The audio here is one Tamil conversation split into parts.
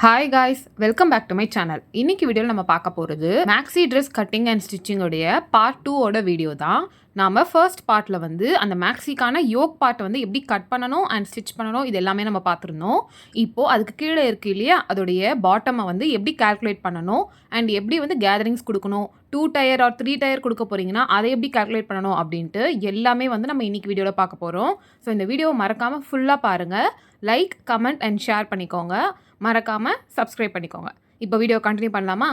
Hi guys, welcome back to my channel. இன்னைக்கு வீடியோவில் நம்ம பார்க்க போகிறது மேக்ஸி ட்ரெஸ் கட்டிங் அண்ட் ஸ்டிச்சிங்கோடைய பார்ட் 2ஓட வீடியோ தான். நாம் ஃபர்ஸ்ட் பார்ட்டில் வந்து அந்த மேக்ஸிக்கான யோக் பார்ட்டை வந்து எப்படி கட் பண்ணணும் அண்ட் ஸ்டிச் பண்ணணும் இது எல்லாமே நம்ம பார்த்துருந்தோம். இப்போது அதுக்கு கீழே இருக்குது இல்லையா, அதோடைய பாட்டமை வந்து எப்படி கால்குலேட் பண்ணணும் அண்ட் எப்படி வந்து கேதரிங்ஸ் கொடுக்கணும், 2 டயர் ஆர் 3 டயர் கொடுக்க போகிறீங்கன்னா அதை எப்படி கால்குலேட் பண்ணணும் அப்படின்ட்டு எல்லாமே வந்து நம்ம இன்னைக்கு வீடியோவில் பார்க்க போகிறோம். ஸோ இந்த வீடியோவை மறக்காமல் ஃபுல்லாக பாருங்கள். லைக், கமெண்ட் அண்ட் ஷேர் பண்ணிக்கோங்க. மறக்காமல் சப்ஸ்கிரைப் பண்ணிக்கோங்க. இப்போ வீடியோ கண்டினியூ பண்ணலாமா?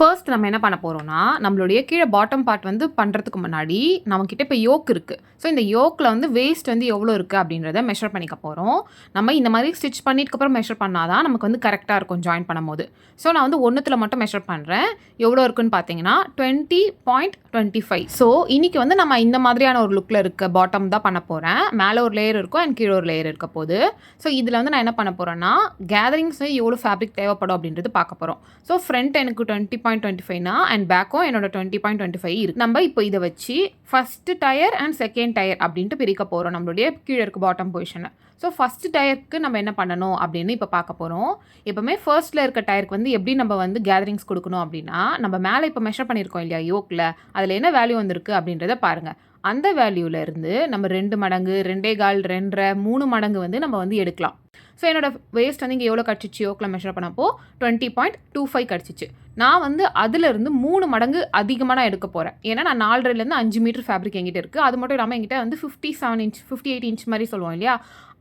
ஃபர்ஸ்ட் நம்ம என்ன பண்ண போகிறோம்னா, நம்மளுடைய கீழே பாட்டம் பார்ட் வந்து பண்ணுறதுக்கு முன்னாடி நம்மக்கிட்ட இப்போ யோக் இருக்குது. ஸோ இந்த யோக்கில் வந்து வேஸ்ட் வந்து எவ்வளோ இருக்குது அப்படின்றத மெஷர் பண்ணிக்க போகிறோம். நம்ம இந்த மாதிரி ஸ்டிச் பண்ணிட்டுக்கப்புறம் மெஷர் பண்ணால் தான் நமக்கு வந்து கரெக்டாக இருக்கும் ஜாயின் பண்ணும்போது. ஸோ நான் வந்து ஒன்றுத்தில் மட்டும் மெஷர் பண்ணுறேன். எவ்வளோ இருக்குன்னு பார்த்தீங்கன்னா 20.25. ஸோ இன்றைக்கி வந்து நம்ம இந்த மாதிரியான ஒரு லுக்கில் இருக்க பாட்டம் தான் பண்ண போகிறேன். மேலே ஒரு லேயர் இருக்கும் அண்ட் கீழே ஒரு லேயர் இருக்க போகுது. ஸோ இதில் வந்து நான் என்ன பண்ண போகிறேன்னா, கேதரிங்ஸ் எவ்வளோ ஃபேப்ரிக் தேவைப்படும் அப்படின்றது பார்க்க போகிறோம். ஸோ ஃப்ரண்ட் எனக்கு 20.25னா அண்ட் பேக்கும் என்னோட 20.25 இருக்குது. நம்ம இப்போ இதை வச்சு first tier and second tier அப்படின்ட்டு பிரிக்க போகிறோம் நம்மளுடைய கீழே இருக்க பாட்டம் பொசிஷனை. ஸோ ஃபஸ்ட்டு டயருக்கு நம்ம என்ன பண்ணணும் அப்படின்னு இப்போ பார்க்க போகிறோம். எப்போவுமே ஃபர்ஸ்ட்டில் இருக்க டயருக்கு வந்து எப்படி நம்ம வந்து கேதரிங்ஸ் கொடுக்கணும் அப்படின்னா, நம்ம மேலே இப்போ மெஷர் பண்ணியிருக்கோம் இல்லையா யோக்கில், அதில் என்ன வேல்யூ வந்திருக்கு அப்படின்றத பாருங்கள். அந்த வேல்யூவிலேருந்து நம்ம 2 மடங்கு, 2.25, 2.5, 3 மடங்கு வந்து நம்ம வந்து எடுக்கலாம். ஸோ என்னோடய வேஸ்ட் வந்து இங்கே எவ்வளோ கிடச்சிச்சு யோக்கில் மெஷர் பண்ணப்போ 20.25 கிடச்சிச்சு. நான் வந்து அதிலிருந்து 3 மடங்கு அதிகமாக நான் எடுக்க போகிறேன். ஏன்னா நான் 4.5லேருந்து 5 மீட்டர் ஃபேப்ரிக் எங்கிட்ட இருக்குது. அது மட்டும் இல்லாமல் எங்கிட்ட வந்து 57 இன்ச் 58 இன்ச் மாதிரி சொல்லுவோம் இல்லையா,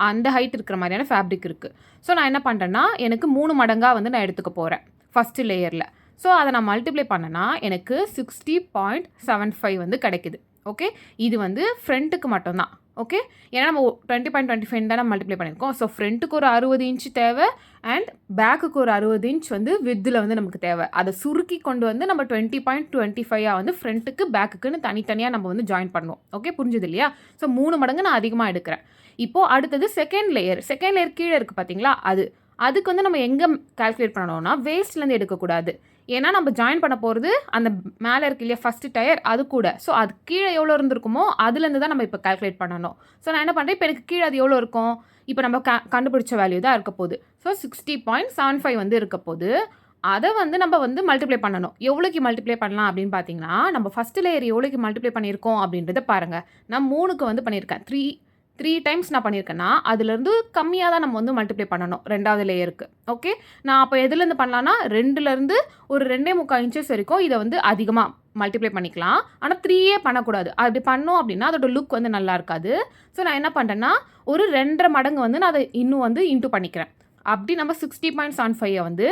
அந்த ஹைட் இருக்கிற மாதிரியான ஃபேப்ரிக் இருக்குது. ஸோ நான் என்ன பண்ணுறேன்னா, எனக்கு 3 மடங்காக வந்து நான் எடுத்துக்க போகிறேன் ஃபஸ்ட்டு லேயரில். ஸோ அதை நான் மல்டிப்ளை பண்ணேன்னா எனக்கு 60.75 வந்து கிடைக்குது. ஓகே, இது வந்து ஃப்ரண்ட்டுக்கு மட்டும்தான். ஓகே, ஏன்னா நம்ம 20.25 தானே மல்டிப்ளை பண்ணியிருக்கோம். ஸோ ஃப்ரண்ட்டுக்கு ஒரு 60 இன்ச் தேவை அண்ட் பேக்குக்கு ஒரு 60 இன்ச் வந்து வித்தில் வந்து நமக்கு தேவை. அதை சுருக்கி கொண்டு வந்து நம்ம 20.25 வந்து ஃப்ரண்ட்டுக்கு பேக்குக்குன்னு தனித்தனியாக நம்ம வந்து ஜாயின் பண்ணுவோம். ஓகே, புரிஞ்சுது இல்லையா? ஸோ 3 மடங்கு நான் அதிகமாக எடுக்கிறேன். இப்போது அடுத்தது செகண்ட் லேயர் கீழே இருக்குது பார்த்தீங்களா, அதுக்கு வந்து நம்ம எங்கே கால்குலேட் பண்ணணும்னா வேஸ்ட்லேருந்து எடுக்கக்கூடாது. ஏன்னா நம்ம ஜாயின் பண்ண போகிறது அந்த மேலே இருக்கு இல்லையா ஃபஸ்ட்டு டயர், அது கூட. ஸோ அது கீழே எவ்வளோ இருந்திருக்குமோ அதுலேருந்து தான் நம்ம இப்போ கால்குலேட் பண்ணணும். ஸோ நான் என்ன பண்ணுறேன், இப்போ எனக்கு கீழே அது எவ்வளோ இருக்கும், இப்போ நம்ம கண்டுபிடிச்ச வேல்யூ தான் இருக்க போகுது. ஸோ 60.75 வந்து இருக்க போகுது. அதை வந்து நம்ம வந்து மல்டிப்ளை பண்ணணும். எவ்வளோக்கு மல்டிப்ளை பண்ணலாம் அப்படின்னு பார்த்தீங்கன்னா, நம்ம ஃபஸ்ட்டு லேயர் எவ்வளோக்கு மல்டிப்ளை பண்ணியிருக்கோம் அப்படின்றத பாருங்கள். நான் 3க்கு வந்து பண்ணியிருக்கேன். 3 டைம்ஸ் நான் பண்ணியிருக்கேன்னா அதுலேருந்து கம்மியாக தான் நம்ம வந்து மல்டிப்ளை பண்ணணும் ரெண்டாவது லேயருக்கு. ஓகே, நான் அப்போ எதுலேருந்து பண்ணலான்னா 2லேருந்து ஒரு 2.25 இன்ச்சஸ் வரைக்கும் இதை வந்து அதிகமாக மல்டிப்ளை பண்ணிக்கலாம். ஆனால் 3 பண்ணக்கூடாது. அப்படி பண்ணோம் அப்படின்னா அதோட லுக் வந்து நல்லா இருக்காது. ஸோ நான் என்ன பண்ணுறேன்னா, ஒரு 2.5 மடங்கு வந்து நான் அதை இன்னும் வந்து இன்ட்டு பண்ணிக்கிறேன். அப்படி நம்ம 60.75 வந்து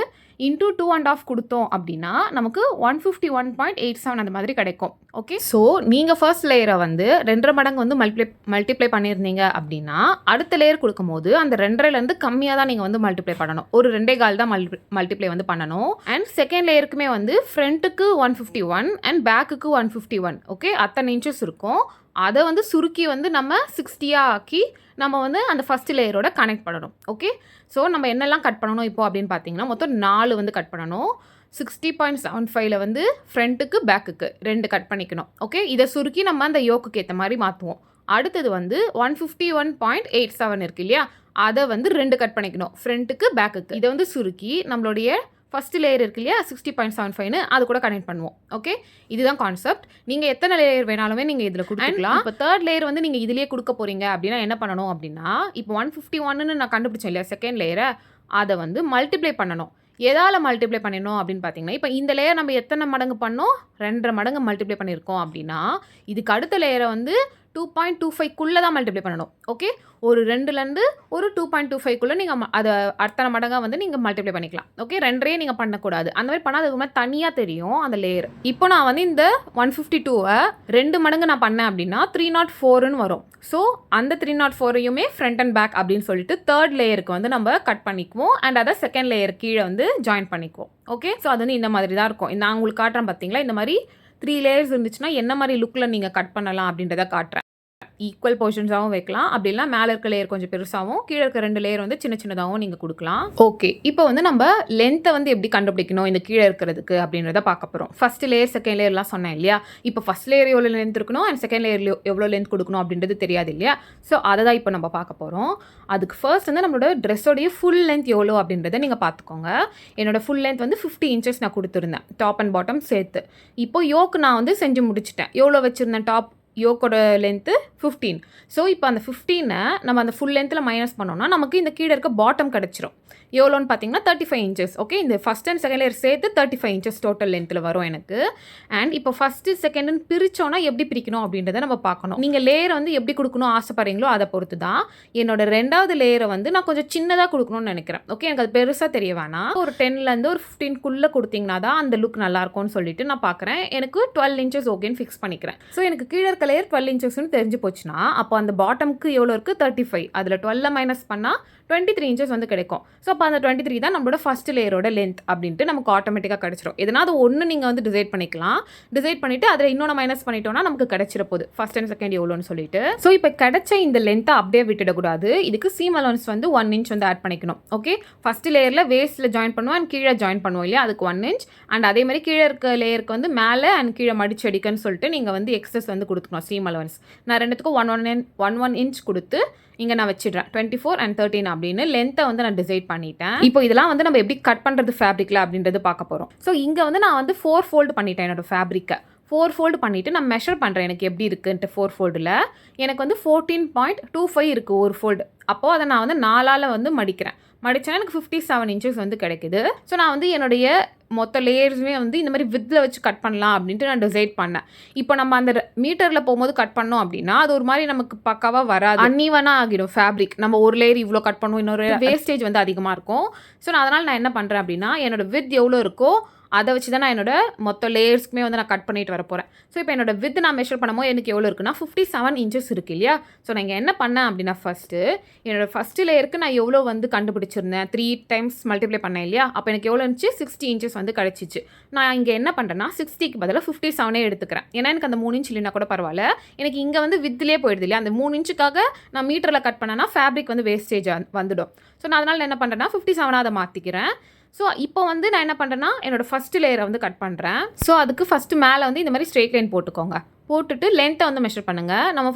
இன்ட்டு 2.5 கொடுத்தோம் அப்படின்னா நமக்கு 151.87 அந்த மாதிரி கிடைக்கும். ஓகே, ஸோ நீங்கள் ஃபர்ஸ்ட் லேயரை வந்து 2.5 மடங்கு வந்து மல்டிப்ளை பண்ணியிருந்தீங்க அப்படின்னா அடுத்த லேயர் கொடுக்கும்போது அந்த 2.5லேருந்து கம்மியாக தான் நீங்கள் வந்து மல்டிப்ளை பண்ணணும். ஒரு 2.25 தான் மல்டிப்ளை வந்து பண்ணணும். அண்ட் செகண்ட் லேயருக்குமே வந்து ஃப்ரண்ட்டுக்கு 151 அண்ட் பேக்குக்கு 151. ஓகே, அத்தனை இன்ச்சஸ் இருக்கும். அதை வந்து சுருக்கி வந்து நம்ம 60 ஆக்கி நம்ம வந்து அந்த ஃபஸ்ட் லேயரோட கனெக்ட் பண்ணணும். ஓகே, ஸோ நம்ம என்னெல்லாம் கட் பண்ணணும் இப்போ அப்படின்னு பார்த்தீங்கன்னா மொத்தம் 4 வந்து கட் பண்ணணும். 60.75 வந்து ஃப்ரண்ட்டுக்கு பேக்குக்கு 2 கட் பண்ணிக்கணும். ஓகே, இதை சுருக்கி நம்ம அந்த யோக்குக்கு ஏற்ற மாதிரி மாற்றுவோம். அடுத்தது வந்து 151.87 இருக்கு இல்லையா, அதை வந்து 2 கட் பண்ணிக்கணும் ஃப்ரண்ட்டுக்கு பேக்குக்கு. இதை வந்து சுருக்கி நம்மளுடைய ஃபஸ்ட்டு லேயர் இருக்கு இல்லையா 60.75 அது கூட கனெக்ட் பண்ணுவோம். ஓகே, இதுதான் கான்செப்ட். நீங்கள் எத்தனை லேயர் வேணாலுமே நீங்கள் இதில் கொடுக்கலாம். இப்போ தேர்ட் லேயர் வந்து நீங்கள் இதிலேயே கொடுக்க போகிறீங்க அப்படின்னா என்ன பண்ணணும் அப்படின்னா, இப்போ 151ன்னு நான் கண்டுபிடிச்சேன் இல்லையா செகண்ட் லேயரை, அதை வந்து மல்டிப்ளை பண்ணணும். எதால் மல்டிப்ளை பண்ணிடணும் அப்படின்னு பார்த்தீங்கன்னா, இப்போ இந்த லேயர் நம்ம எத்தனை மடங்கு பண்ணோம், 2.5 மடங்கு மல்டிப்ளை பண்ணியிருக்கோம் அப்படின்னா இதுக்கு அடுத்த லேயரை வந்து 2.25க்குள்ளே தான் மல்டிப்ளை பண்ணணும். ஓகே, ஒரு 2லேருந்து ஒரு 2.25க்குள்ளே நீங்கள் அதை அத்தனை மடங்காக வந்து நீங்கள் மல்டிப்ளை பண்ணிக்கலாம். ஓகே, 2 நீங்கள் பண்ணக்கூடாது. அந்த மாதிரி பண்ணால் அதுக்கு மாதிரி தனியாக தெரியும் அந்த லேயர். இப்போ நான் வந்து இந்த 152வை 2 மடங்கு நான் பண்ணேன் அப்படின்னா 304ன்னு வரும். ஸோ அந்த 304ஐயுமே ஃப்ரண்ட் அண்ட் பேக் அப்படின்னு சொல்லிட்டு தேர்ட் லேயருக்கு வந்து நம்ம கட் பண்ணிக்குவோம் அண்ட் அதை செகண்ட் லேயர் கீழே வந்து ஜாயின் பண்ணிக்குவோம். ஓகே, ஸோ அது வந்து இந்த மாதிரி தான் இருக்கும். நான் உங்களுக்கு காட்டுறேன் பார்த்தீங்களா, இந்த மாதிரி 3 லேயர்ஸ் இருந்துச்சுன்னா என்ன மாதிரி லுக்கில் நீங்கள் கட் பண்ணலாம் அப்படின்றத காட்டுறேன். ஈக்குவல் போர்ஷன்ஸாகவும் வைக்கலாம். அப்படி இல்லைனா மேலே இருக்க லேயர் கொஞ்சம் பெருசாகவும் கீழே இருக்க 2 லேயர் வந்து சின்ன சின்னதாகவும் நீங்கள் கொடுக்கலாம். ஓகே, இப்போ வந்து நம்ம லென்த்தை வந்து எப்படி கண்டுபிடிக்கணும் இந்த கீழே இருக்கிறதுக்கு அப்படின்றத பார்க்க போகிறோம். ஃபர்ஸ்ட் லேயர் செகண்ட் லேயர்லாம் சொன்னேன் இல்லையா? இப்போ ஃபர்ஸ்ட் லேயர் எவ்வளோ லென்த் இருக்கணும் அண்ட் செகண்ட் லேயரில் எவ்வளோ லென்த் கொடுக்கணும் அப்படின்றது தெரியாது இல்லையா? ஸோ அதை தான் இப்போ நம்ம பார்க்க போகிறோம். அதுக்கு ஃபர்ஸ்ட் வந்து நம்மளோட ட்ரெஸ்ஸோடைய ஃபுல் லென்த் எவ்வளோ அப்படின்றத நீங்கள் பார்த்துக்கோங்க. என்னோட ஃபுல் லென்த் வந்து 50 இன்ச்சஸ் நான் கொடுத்துருந்தேன், டாப் அண்ட் பாட்டம் சேர்த்து. இப்போ யோக்கு நான் வந்து செஞ்சு முடிச்சிட்டேன். எவ்வளோ வச்சுருந்தேன்? Top யோக்கோட length 15. ஸோ இப்போ அந்த 15 நம்ம அந்த ஃபுல் லென்த்தில் மைனஸ் பண்ணோம்னா நமக்கு இந்த கீழே இருக்க பாட்டம் கிடச்சிரும். எவ்வளோன்னு பார்த்தீங்கன்னா 35 இன்ச்சஸ். ஓகே, இந்த ஃபஸ்ட் அண்ட் செகண்ட் லேயர் சேர்த்து 35 இன்ச்சஸ் டோட்டல் லென்த்தில் வரும் எனக்கு. அண்ட் இப்போ ஃபஸ்ட்டு செகண்டுன்னு பிரித்தோன்னா எப்படி பிரிக்கணும் அப்படின்றத நம்ம பார்க்கணும். நீங்கள் லேயரை வந்து எப்படி கொடுக்கணும் ஆசைப்படுறீங்களோ அதை பொறுத்து தான். என்னோட 2வது லேயரை வந்து நான் கொஞ்சம் சின்னதாக கொடுக்கணும்னு நினைக்கிறேன். ஓகே, எனக்கு அது பெருசாக தெரிய வேணாம். ஒரு 10லேருந்து ஒரு 15க்குள்ளே கொடுத்தீங்கன்னா தான் அந்த லுக் நல்லாயிருக்கும்னு சொல்லிட்டு நான் பார்க்குறேன். எனக்கு 12 இன்ச்சஸ் ஓகேன்னு ஃபிக்ஸ் பண்ணிக்கிறேன். ஸோ எனக்கு கீழே இருக்க லேயர் 12 இன்ச்சஸ்னு தெரிஞ்சு போச்சுன்னா அப்போ அந்த பாட்டமுக்கு எவ்வளோ இருக்குது? 35. அதில் 12 மைனஸ் பண்ணால் 23 இன்ச்சஸ் வந்து கிடைக்கும். ஸோ அப்போ அந்த 23 தான் நம்மளோட ஃபஸ்ட் லேயரோட லென்த் அப்படின்ட்டு நமக்கு ஆட்டோமேட்டிக்காக கிடச்சிரும். எதனாவது ஒன்று நீங்கள் வந்து டிசைட் பண்ணிக்கலாம். டிசைட் பண்ணிவிட்டு அதில் இன்னொன்று மைனஸ் பண்ணிட்டோன்னா நமக்கு கிடச்சிட போகுது ஃபஸ்ட் அண்ட் செகண்ட் எவ்வளோன்னு சொல்லிட்டு. ஸோ இப்போ கிடைச்ச இந்த லென்த்தை அப்படியே விட்டுடக்கூடாது. இதுக்கு சீம் அலவன்ஸ் வந்து 1 இன்ச் வந்து ஆட் பண்ணிக்கணும். ஓகே, ஃபஸ்ட் லேயரில் வேஸ்ட்டில் ஜாயின் பண்ணுவோம் அண்ட் கீழே ஜாயின் பண்ணுவோம் இல்லையா? அதுக்கு 1 இன்ச். அண்ட் அதே மாதிரி கீழே இருக்க லேயருக்கு வந்து மேலே அண்ட் கீழே மடிச்சு அடிக்கன்னு சொல்லிட்டு நீங்கள் வந்து எக்ஸஸ் வந்து கொடுத்துக்கணும் சீம் அலவன்ஸ். நான் ரெண்டுத்துக்கும் 1 இன்ச் கொடுத்து இங்கே நான் வச்சிடுறேன் 24 and 13 அப்படின்னு லென்த்தை வந்து நான் டிசைட் பண்ணிட்டேன். இப்போ இதெல்லாம் வந்து நம்ம எப்படி கட் பண்ணுறது ஃபேப்ரிக்கில் அப்படின்றது பார்க்க போகிறோம். ஸோ இங்கே வந்து நான் வந்து 4 ஃபோல்டு பண்ணிட்டேன் என்னோட ஃபேப்ரிக்கை. 4 ஃபோல்டு பண்ணிவிட்டு நான் மெஷர் பண்ணுறேன் எனக்கு எப்படி இருக்குன்ட்டு. 4 ஃபோல்டில் எனக்கு வந்து 14.25 இருக்குது ஒரு ஃபோல்டு. அப்போது அதை நான் வந்து 4ஆல் வந்து மடிக்கிறேன். மடித்தேன்னா எனக்கு 57 இன்ச்சஸ் வந்து கிடைக்குது. ஸோ நான் வந்து என்னுடைய மொத்த லேயர்ஸுமே வந்து இந்த மாதிரி வித்தில் வச்சு கட் பண்ணலாம் அப்படின்ட்டு நான் டிசைட் பண்ணேன். இப்போ நம்ம அந்த மீட்டரில் போகும்போது கட் பண்ணோம் அப்படின்னா அது ஒரு மாதிரி நமக்கு பக்காவாக வராது, அன்ஈவனாக ஆகிடும் ஃபேப்ரிக். நம்ம ஒரு லேயர் இவ்வளோ கட் பண்ணுவோம், இன்னொரு வேஸ்டேஜ் வந்து அதிகமாக இருக்கும். ஸோ நான் அதனால் நான் என்ன பண்ணுறேன் அப்படின்னா என்னோட வித் எவ்வளோ இருக்கோ அதை வச்சு தான் நான் என்னோட மொத்த லேயர்ஸ்க்குமே வந்து நான் கட் பண்ணிட்டு வர போகிறேன். ஸோ இப்போ என்னோட வித் நான் மெஷர் பண்ணும்போது எனக்கு எவ்வளோ இருக்குன்னா 57 இன்ச்சஸ் இருக்குது இல்லையா? ஸோ நான் இங்கே என்ன பண்ணேன் அப்படின்னா ஃபஸ்ட்டு என்னோட ஃபஸ்ட்டு லேயருக்கு நான் எவ்வளோ வந்து கண்டுபிடிச்சிருந்தேன், 3 டைம்ஸ் மல்டிப்ளை பண்ணேன் இல்லையா? அப்போ எனக்கு எவ்வளோ இருந்துச்சு? 60 இன்ச்சஸ் வந்து கிடச்சிச்சு. நான் இங்கே என்ன பண்ணுறேன்னா 60க்கு பதிலாக 57 எடுத்துக்கிறேன். ஏன்னா எனக்கு அந்த 3 இன்ச் இல்லைனா கூட பரவாயில்ல, எனக்கு இங்கே வந்து வித்லேயே போயிடுது இல்லையா? அந்த 3 இன்ச்சுக்காக நான் மீட்டரில் கட் பண்ணேன்னா ஃபேப்ரிக் வந்து வேஸ்டேஜ் வந்துடும். ஸோ நான் அதனால் என்ன பண்ணுறேன்னா 57 அதை மாற்றிக்கிறேன். ஸோ இப்போ வந்து நான் என்ன பண்ணுறேன்னா என்னோடய ஃபஸ்ட்டு லேயரை வந்து கட் பண்ணுறேன். ஸோ அதுக்கு ஃபஸ்ட்டு மேலே வந்து இந்த மாதிரி ஸ்ட்ரெயிட் லைன் போட்டுக்கோங்க. போட்டுட்டு லென்த்தை வந்து மெஷர் பண்ணுங்கள். நம்ம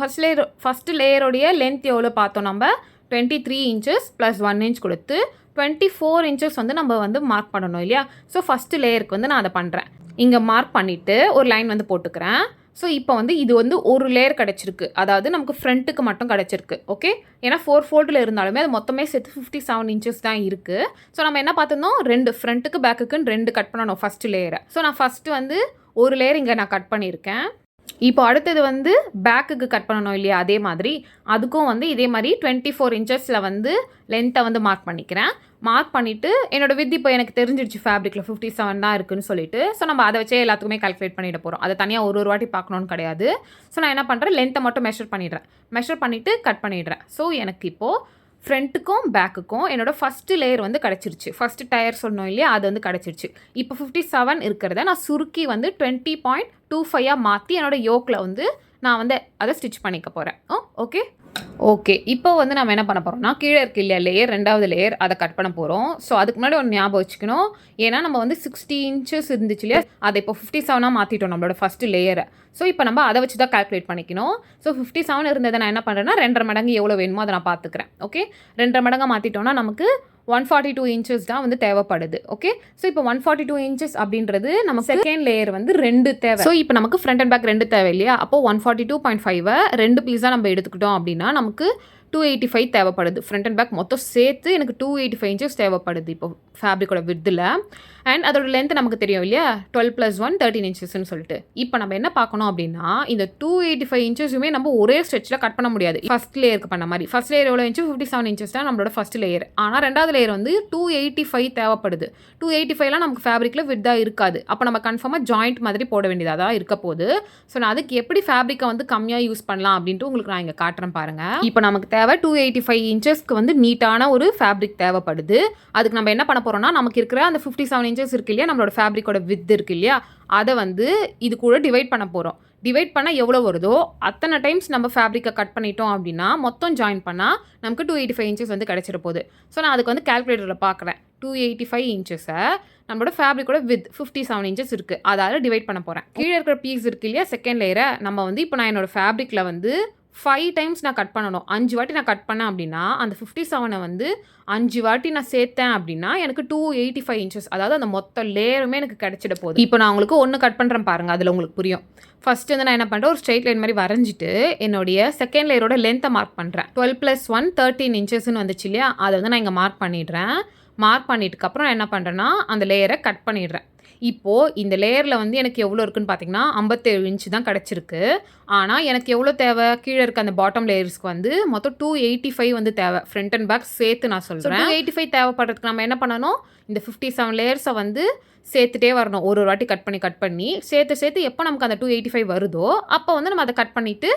ஃபஸ்ட்டு லேயரோடைய லென்த் எவ்வளோ பார்த்தோம்? நம்ம 23 இன்ச்சஸ் ப்ளஸ் 1 இன்ச் கொடுத்து 24 இன்ச்சஸ் வந்து நம்ம வந்து மார்க் பண்ணணும் இல்லையா? ஸோ ஃபஸ்ட்டு லேயருக்கு வந்து நான் அதை பண்ணுறேன். இங்கே மார்க் பண்ணிவிட்டு ஒரு லைன் வந்து போட்டுக்கிறேன். ஸோ இப்போ வந்து இது வந்து ஒரு லேயர் கிடச்சிருக்கு, அதாவது நமக்கு ஃப்ரண்ட்டுக்கு மட்டும் கிடச்சிருக்கு. ஓகே, ஏன்னா 4 ஃபோல்டில் இருந்தாலுமே அது மொத்தமே சேர்த்து 57 இன்ச்சஸ் தான் இருக்குது. ஸோ நம்ம என்ன பார்த்துருந்தோம்? 2 ஃப்ரண்ட்டுக்கு பேக்குக்குன்னு 2 கட் பண்ணணும் ஃபஸ்ட்டு லேயரை. ஸோ நான் ஃபஸ்ட்டு வந்து ஒரு லேயர் இங்கே நான் கட் பண்ணியிருக்கேன். இப்போ அடுத்தது வந்து பேக்குக்கு கட் பண்ணணும் இல்லையா? அதே மாதிரி அதுக்கும் வந்து இதே மாதிரி 24 இன்ச்சஸில் வந்து லென்த்தை வந்து மார்க் பண்ணிக்கிறேன். மார்க் பண்ணிவிட்டு என்னோடய வித் இப்போ எனக்கு தெரிஞ்சிடுச்சு ஃபேப்ரிக்கில் 57 தான் இருக்குதுன்னு சொல்லிட்டு. ஸோ நம்ம அதை வச்சே எல்லாத்துக்குமே கால்குலேட் பண்ணிட போகிறோம். அதை தனியாக ஒரு வாட்டி பார்க்கணுன்னு கிடையாது. ஸோ நான் என்ன பண்ணுறேன், லென்த்தை மட்டும் மெஷர் பண்ணிடுறேன். மெஷர் பண்ணிவிட்டு கட் பண்ணிடுறேன். ஸோ எனக்கு இப்போது ஃப்ரண்ட்டுக்கும் பேக்குக்கும் என்னோடய ஃபஸ்ட்டு லேயர் வந்து கிடச்சிருச்சு. ஃபஸ்ட்டு டயர் சொன்னோம் இல்லையா? அது வந்து கிடச்சிருச்சு. இப்போ 57 இருக்கிறத நான் சுருக்கி வந்து 20.25 மாற்றி என்னோடய யோக்கில் வந்து நான் வந்து அதை ஸ்டிச் பண்ணிக்க போகிறேன். ஓகே ஓகே இப்போ வந்து நம்ம என்ன பண்ண போகிறோம்னா கீழே இருக்கு இல்லையா லேயர், 2வது லேயர், அதை கட் பண்ண போகிறோம். ஸோ அதுக்கு முன்னாடி ஒன்று ஞாபகம் வச்சுக்கணும். ஏன்னா நம்ம வந்து 60 இன்ச்சஸ் இருந்துச்சு இல்லையா? அதை இப்போ 57 மாற்றிட்டோம் நம்மளோட ஃபஸ்ட்டு லேயரை. ஸோ இப்போ நம்ம அதை வச்சு தான் கால்குலேட் பண்ணிக்கணும். ஸோ 57 இருந்ததை நான் என்ன பண்ணுறேன்னா 2.5 மடங்கு எவ்வளோ வேணுமோ அதை நான் பார்த்துக்கிறேன். ஓகே, 2.5 மடங்காக மாற்றிட்டோன்னா நமக்கு 142 இன்ச்சஸ் தான் வந்து தேவைப்படுது. ஓகே, ஸோ இப்போ 142 இன்ச்சஸ் அப்படின்றது நம்ம செகண்ட் லேயர் வந்து 2 தேவை. ஸோ இப்போ நமக்கு ஃப்ரண்ட் அண்ட் பேக் 2 தேவை இல்லையா? அப்போது 142.5 2 பீஸாக நம்ம எடுத்துக்கிட்டோம் அப்படின்னா நமக்கு 285 தேவைப்படுது. ஃப்ரண்ட் அண்ட் பேக் மொத்தம் சேர்த்து எனக்கு 285 இன்ச்சஸ் தேவைப்படுது இப்போ ஃபேப்ரிக்கோட வித்தில். அண்ட் அதோட லென்த் நமக்கு தெரியும் இல்லையா? 12 + 1 13 இன்ச்சஸ்ன்னு சொல்லிட்டு. இப்போ நம்ம என்ன பார்க்கணும் அப்படின்னா இந்த 285 இன்ச்சஸுமே நம்ம ஒரே ஸ்ட்ரெச்சில் கட் பண்ண முடியாது. ஃபஸ்ட் லேயருக்கு பண்ண மாதிரி ஃபஸ்ட் லேயர் எவ்வளோ இன்ச்சு? 57 இன்ச்சஸ் தான் நம்மளோட ஃபஸ்ட் லேயர். ஆனால் 2வது லேயர் வந்து 285 தேவைப்படுது. 285லாம் நமக்கு ஃபேப்ரிக்கில் வித்தாக இருக்காது. அப்போ நம்ம கன்ஃபார்மாக ஜாயிண்ட் மாதிரி போட வேண்டியதாக தான் இருக்க போகுது. ஸோ நான் அதுக்கு எப்படி ஃபேப்ரிக்கை வந்து கம்மியாக யூஸ் பண்ணலாம் அப்படின்ட்டு உங்களுக்கு நான் இங்கே காட்டுறேன் பாருங்கள். இப்போ நமக்கு தேவை 285 இன்ச்சஸ்க்கு வந்து நீட்டான ஒரு ஃபேப்ரிக் தேவைப்படுது. அதுக்கு நம்ம என்ன பண்ண போகிறோம்னா நமக்கு இருக்கிற அந்த 57 இன்ச்சஸ் இருக்கு இல்லையா? நம்மளோட ஃபேப்ரிக்கோட வித் இருக்கு இல்லையா? அதை வந்து இது கூட டிவைட் பண்ண போகிறோம். டிவைட் பண்ணால் எவ்வளோ வருதோ அத்தனை டைம்ஸ் நம்ம ஃபேப்ரிக்கை கட் பண்ணிட்டோம் அப்படின்னா மொத்தம் ஜாயின் பண்ணால் நமக்கு 285 இன்ச்சஸ் வந்து கிடச்சிட போகுது. ஸோ நான் அதுக்கு வந்து கால்குலேட்டரில் பார்க்குறேன். 285 இன்ச்சஸை நம்மளோட ஃபேப்ரிக்கோட வித் 57 இன்ச்சஸ் இருக்குது, அதாவது டிவைட் பண்ண போகிறேன். கீழே இருக்கிற பீஸ் இருக்குது இல்லையா, செகண்ட் லேயரை நம்ம வந்து இப்போ நான் என்னோடய ஃபேப்ரிக்கில் வந்து 5 டைம்ஸ் நான் கட் பண்ணணும். 5 வாட்டி நான் கட் பண்ணேன் அப்படின்னா அந்த 57 வந்து 5 வாட்டி நான் சேர்த்தேன் அப்படின்னா எனக்கு 285 இன்ச்சஸ், அதாவது அந்த மொத்த லேயருமே எனக்கு கிடச்சிட போகுது. இப்போ நான் உங்களுக்கு ஒன்று கட் பண்ணுறேன் பாருங்கள், அதில் உங்களுக்கு புரியும். ஃபஸ்ட்டு வந்து நான் என்ன பண்ணுறேன், ஒரு ஸ்ட்ரெயிட் லைன் மாதிரி வரைஞ்சிட்டு என்னுடைய செகண்ட் லேயரோட லென்த்தை மார்க் பண்ணுறேன். 12 + 1 13 இன்ச்சஸ்ன்னு வந்துச்சு இல்லையா, அதை வந்து நான் இங்கே மார்க் பண்ணிடுறேன். மார்க் பண்ணிட்டுக்கப்புறம் நான் என்ன பண்ணுறேன்னா அந்த லேயரை கட் பண்ணிடுறேன். இப்போது இந்த லேயரில் வந்து எனக்கு எவ்வளோ இருக்குன்னு பார்த்தீங்கன்னா 57 இன்ச்சு தான் கிடச்சிருக்கு. ஆனால் எனக்கு எவ்வளோ தேவை, கீழே இருக்க அந்த பாட்டம் லேயர்ஸ்க்கு வந்து மொத்தம் 285 வந்து தேவை. ஃப்ரண்ட் அண்ட் பேக் சேர்த்து நான் சொல்கிறேன். 285 தேவைப்படுறதுக்கு நம்ம என்ன பண்ணணும், இந்த 57 லேயர்ஸை வந்து சேர்த்துட்டே வரணும். ஒரு வாட்டி கட் பண்ணி சேர்த்து எப்போ நமக்கு அந்த 285 வருதோ அப்போ வந்து நம்ம அதை கட் பண்ணிவிட்டு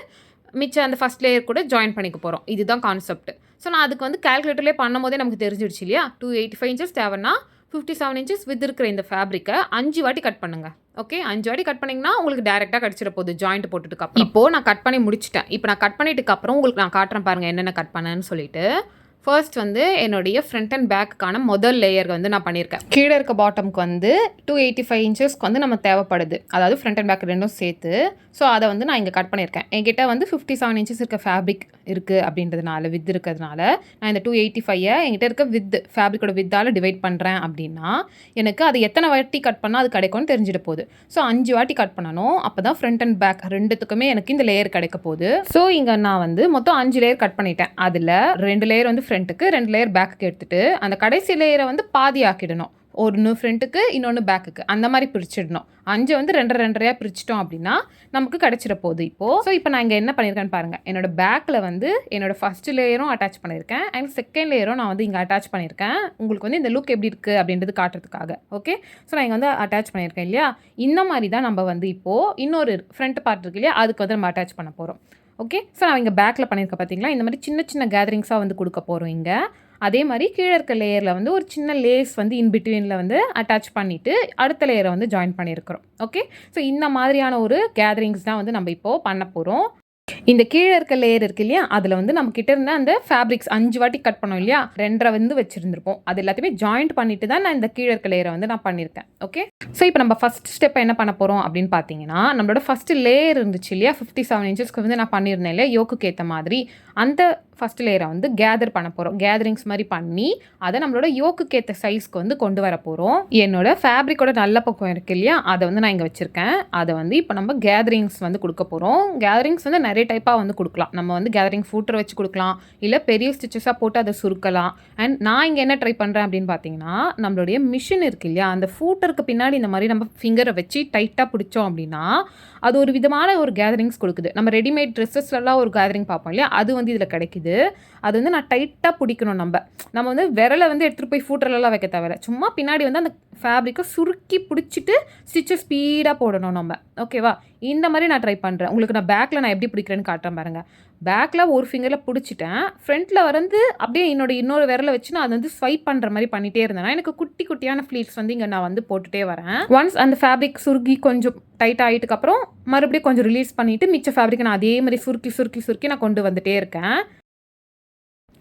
மிச்சம் அந்த ஃபஸ்ட் லேயர் கூட ஜாயின் பண்ணிக்க போகிறோம். இதுதான் கான்செப்ட். ஸோ நான் அதுக்கு வந்து கால்குலேட்டர்லேயே பண்ணும் போதே நமக்கு தெரிஞ்சிடுச்சு இல்லையா, 285 இன்ச்சஸ் தேவைன்னா 57 இன்ச்சஸ் வித் இருக்கிற இந்த ஃபேப்ரிக்கை 5 வாட்டி கட் பண்ணுங்கள். ஓகே, 5 வாட்டி கட் பண்ணிங்கன்னா உங்களுக்கு டேரெக்டாக கிடச்சிட போகுது ஜாயிண்ட் போட்டுட்டுக்கப்புறம். இப்போது நான் கட் பண்ணி முடிச்சிட்டேன். இப்போ நான் கட் பண்ணிட்டுக்கப்புறம் உங்களுக்கு நான் காட்டுறேன் பாருங்கள் என்னென்ன கட் பண்ணேன்னு சொல்லிட்டு. ஃபர்ஸ்ட் வந்து என்னுடைய ஃப்ரண்ட் அண்ட் பேக்குக்கான முதல் லேயர் வந்து நான் பண்ணியிருக்கேன். கீழே இருக்க பாட்டமுக்கு வந்து 285 இன்ச்சஸ்க்கு வந்து நம்ம தேவைப்படுது, அதாவது ஃப்ரண்ட் அண்ட் பேக் ரெண்டும் சேர்த்து. ஸோ அதை வந்து நான் இங்கே கட் பண்ணியிருக்கேன். என்கிட்ட வந்து 57 இன்ச்சஸ் இருக்க ஃபேப்ரிக் இருக்குது அப்படின்றதுனால, வித் இருக்கிறதுனால நான் இந்த 285 என்கிட்ட இருக்க வித் ஃபேப்ரிக்கோட வித்தால் டிவைட் பண்ணுறேன் அப்படின்னா எனக்கு அது எத்தனை வாட்டி கட் பண்ணால் அது கிடைக்கும்னு தெரிஞ்சிட போகுது. ஸோ 5 வாட்டி கட் பண்ணணும், அப்போ தான் ஃப்ரண்ட் அண்ட் பேக் ரெண்டுத்துக்குமே எனக்கு இந்த லேயர் கிடைக்க போகுது. ஸோ இங்கே நான் வந்து மொத்தம் 5 லேயர் கட் பண்ணிட்டேன். அதில் 2 லேயர் வந்து ஃப்ரண்ட்டுக்கு, 2 லேயர் பேக்குக்கு எடுத்துகிட்டு அந்த கடைசி லேயரை வந்து பாதி ஆக்கிடணும். ஒன்று ஃப்ரண்ட்டுக்கு இன்னொன்று பேக்குக்கு, அந்த மாதிரி பிரிச்சிடணும். 5 வந்து 2 பிரிச்சிட்டோம் அப்படின்னா நமக்கு கிடச்சிட போகுது இப்போது. ஸோ இப்போ நான் இங்கே என்ன பண்ணியிருக்கேன்னு பாருங்கள். என்னோட பேக்கில் வந்து என்னோடய ஃபஸ்ட் லேயரும் அட்டாச் பண்ணியிருக்கேன் அண்ட் செகண்ட் லேயரும் நான் வந்து இங்கே அட்டாச் பண்ணியிருக்கேன். உங்களுக்கு வந்து இந்த லுக் எப்படி இருக்குது அப்படின்றது காட்டுறதுக்காக. ஓகே, ஸோ நான் இங்கே வந்து அட்டாச் பண்ணியிருக்கேன் இல்லையா, இந்த மாதிரி தான் நம்ம வந்து இப்போது இன்னொரு ஃப்ரண்ட் பார்ட் இருக்கு இல்லையா, அதுக்கு வந்து நம்ம அட்டாச் பண்ண போகிறோம். ஓகே, ஸோ நான் இங்கே பேக்கில் பண்ணியிருக்கேன் பார்த்தீங்களா, இந்த மாதிரி சின்ன சின்ன கேதரிங்ஸாக வந்து கொடுக்க போகிறோம் இங்கே. அதே மாதிரி கீழே இருக்க லேயரில் வந்து ஒரு சின்ன லேஸ் வந்து இன்பிட்வீனில் வந்து அட்டாச் பண்ணிவிட்டு அடுத்த லேயரை வந்து ஜாயின் பண்ணியிருக்கிறோம். ஓகே, ஸோ இந்த மாதிரியான ஒரு கேதரிங்ஸ் தான் வந்து நம்ம இப்போது பண்ண போகிறோம். இந்த கீழே இருக்க லேயர் இருக்கு இல்லையா, அதில் வந்து நம்ம கிட்ட இருந்த அந்த ஃபேப்ரிக்ஸ் 5 வாட்டி கட் பண்ணோம் இல்லையா, 2 வந்து வச்சுருந்துருப்போம். அது எல்லாத்தையுமே ஜாயிண்ட் பண்ணிட்டு தான் நான் இந்த கீழே இருக்க லேயரை வந்து நான் பண்ணியிருக்கேன். ஓகே, ஸோ இப்போ நம்ம ஃபஸ்ட் ஸ்டெப்பை என்ன பண்ண போகிறோம் அப்படின்னு பார்த்தீங்கன்னா, நம்மளோட ஃபஸ்ட்டு லேயர் இருந்துச்சு இல்லையா, 57 இன்ச்சஸ்க்கு வந்து நான் பண்ணியிருந்தேன் இல்லையா யோக்குக்கு ஏற்ற மாதிரி, அந்த ஃபஸ்ட் லேயரை வந்து கேதர் பண்ண போகிறோம். கேதரிங்ஸ் மாதிரி பண்ணி அதை நம்மளோட யோக்குக்கு ஏற்ற சைஸ்க்கு வந்து கொண்டு வர போகிறோம். என்னோட ஃபேப்ரிக்கோட நல்ல பக்கம் இருக்குது இல்லையா, அதை வந்து நான் இங்கே வச்சுருக்கேன். அதை வந்து இப்போ நம்ம கேதரிங்ஸ் வந்து கொடுக்க போகிறோம். கேதரிங்ஸ் வந்து நிறைய டைப்பாக வந்து கொடுக்கலாம். நம்ம வந்து கேதரிங் ஃபூட்டர் வச்சு கொடுக்கலாம், இல்லை பெரிய ஸ்டிச்சஸாக போட்டு அதை சுருக்கலாம். அண்ட் நான் இங்கே என்ன ட்ரை பண்ணுறேன் அப்படின்னு பார்த்தீங்கன்னா, நம்மளுடைய மிஷின் இருக்குது இல்லையா, அந்த ஃபூட்டருக்கு பின்னாடி இந்த மாதிரி நம்ம ஃபிங்கரை வச்சு டைட்டாக பிடிச்சோம் அப்படின்னா அது ஒரு விதமான ஒரு கேதரிங்ஸ் கொடுக்குது. நம்ம ரெடிமேட் ட்ரெஸ்ஸஸ்லாம் ஒரு கேதரிங் பார்ப்போம் இல்லையா, அது வந்து இதில் கிடைக்குது. அது வந்து நான் டைட்டாக பிடிக்கணும். நம்ம வந்து விரலை வந்து எடுத்துகிட்டு போய் ஃபூட்டர்லாம் வைக்க தேவையில்ல, சும்மா பின்னாடி வந்து அந்த ஃபேப்ரிக்கை சுருக்கி பிடிச்சிட்டு ஸ்டிச்சை ஸ்பீடாக போடணும் நம்ம. ஓகேவா, இந்த மாதிரி நான் ட்ரை பண்ணுறேன். உங்களுக்கு நான் பேக்கில் நான் எப்படி பிடிக்கிறேன்னு காட்டுறேன் பாருங்கள். பேக்கில் ஒரு ஃபிங்கரில் பிடிச்சிட்டேன், ஃப்ரண்ட்டில் வந்து அப்படியே இன்னொரு விரலை வச்சு நான் அதை வந்து ஸ்வைப் பண்ணுற மாதிரி பண்ணிகிட்டே இருந்தேன்னா எனக்கு குட்டி குட்டியான ஃப்ளீட்ஸ் வந்து இங்கே நான் வந்து போட்டுகிட்டே வரேன். ஒன்ஸ் அந்த ஃபேப்ரிக் சுருக்கி கொஞ்சம் டைட் ஆகிட்டுக்கப்புறம் மறுபடியும் கொஞ்சம் ரிலீஸ் பண்ணிவிட்டு மிச்ச ஃபேப்ரிக்கை நான் அதே மாதிரி சுருக்கி நான் கொண்டு வந்துகிட்டே இருக்கேன்.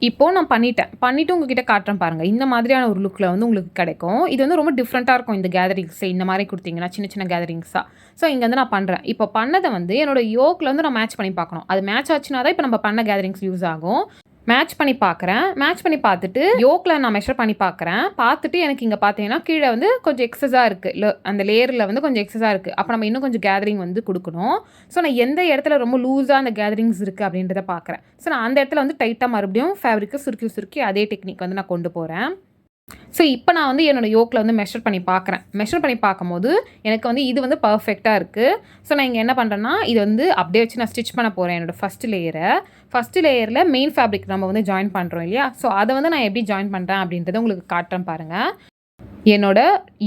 இப்போது நான் பண்ணிவிட்டு உங்ககிட்ட காட்டுறேன் பாருங்கள். இந்த மாதிரியான ஒரு லுக்கில் வந்து உங்களுக்கு கிடைக்கும். இது வந்து ரொம்ப டிஃப்ரெண்ட்டாக இருக்கும். இந்த கேதரிங்ஸை இந்த மாதிரி கொடுத்தீங்கன்னா சின்ன சின்ன கேதரிங்ஸாக. ஸோ இங்கே வந்து நான் பண்ணுறேன். இப்போ பண்ணதை வந்து என்னோடய யோக்கில் வந்து நான் மேட்ச் பண்ணி பார்க்கணும். அது மேட்ச் ஆச்சுன்னா தான் இப்போ நம்ம பண்ண கேதரிங்ஸ் யூஸ் ஆகும். மேட்ச் பண்ணி பார்க்குறேன். மேட்ச் பண்ணி பார்த்துட்டு யோக்கில் நான் மெஷர் பண்ணி பார்த்துட்டு எனக்கு இங்கே பார்த்தீங்கன்னா கீழே வந்து கொஞ்சம் எக்ஸஸாக இருக்குது, அந்த லேயரில் வந்து கொஞ்சம் எக்ஸஸாக இருக்குது. அப்போ நம்ம இன்னும் கொஞ்சம் கேதரிங் வந்து கொடுக்கணும். ஸோ நான் எந்த இடத்துல ரொம்ப லூஸாக அந்த கேதரிங்ஸ் இருக்குது அப்படின்றத பார்க்குறேன். ஸோ நான் அந்த இடத்துல வந்து டைட்டாக மறுபடியும் ஃபேப்ரிக்கை சுருக்கி அதே டெக்னிக் வந்து நான் கொண்டு போகிறேன். ஸோ இப்போ நான் வந்து என்னோடய யோக்கில் வந்து மெஷர் பண்ணி பார்க்குறேன். மெஷர் பண்ணி பார்க்கும்போது எனக்கு வந்து இது வந்து பர்ஃபெக்டாக இருக்குது. ஸோ நான் இங்கே என்ன பண்ணுறேன்னா, இது வந்து அப்படியே வச்சு நான் ஸ்டிச் பண்ண போகிறேன். என்னோடய ஃபஸ்ட்டு லேயரில் மெயின் ஃபேப்ரிக் நம்ம வந்து ஜாயின் பண்ணுறோம் இல்லையா, ஸோ அதை வந்து நான் எப்படி ஜாயின் பண்ணுறேன் அப்படின்றத உங்களுக்கு காட்டுறேன் பாருங்கள். என்னோட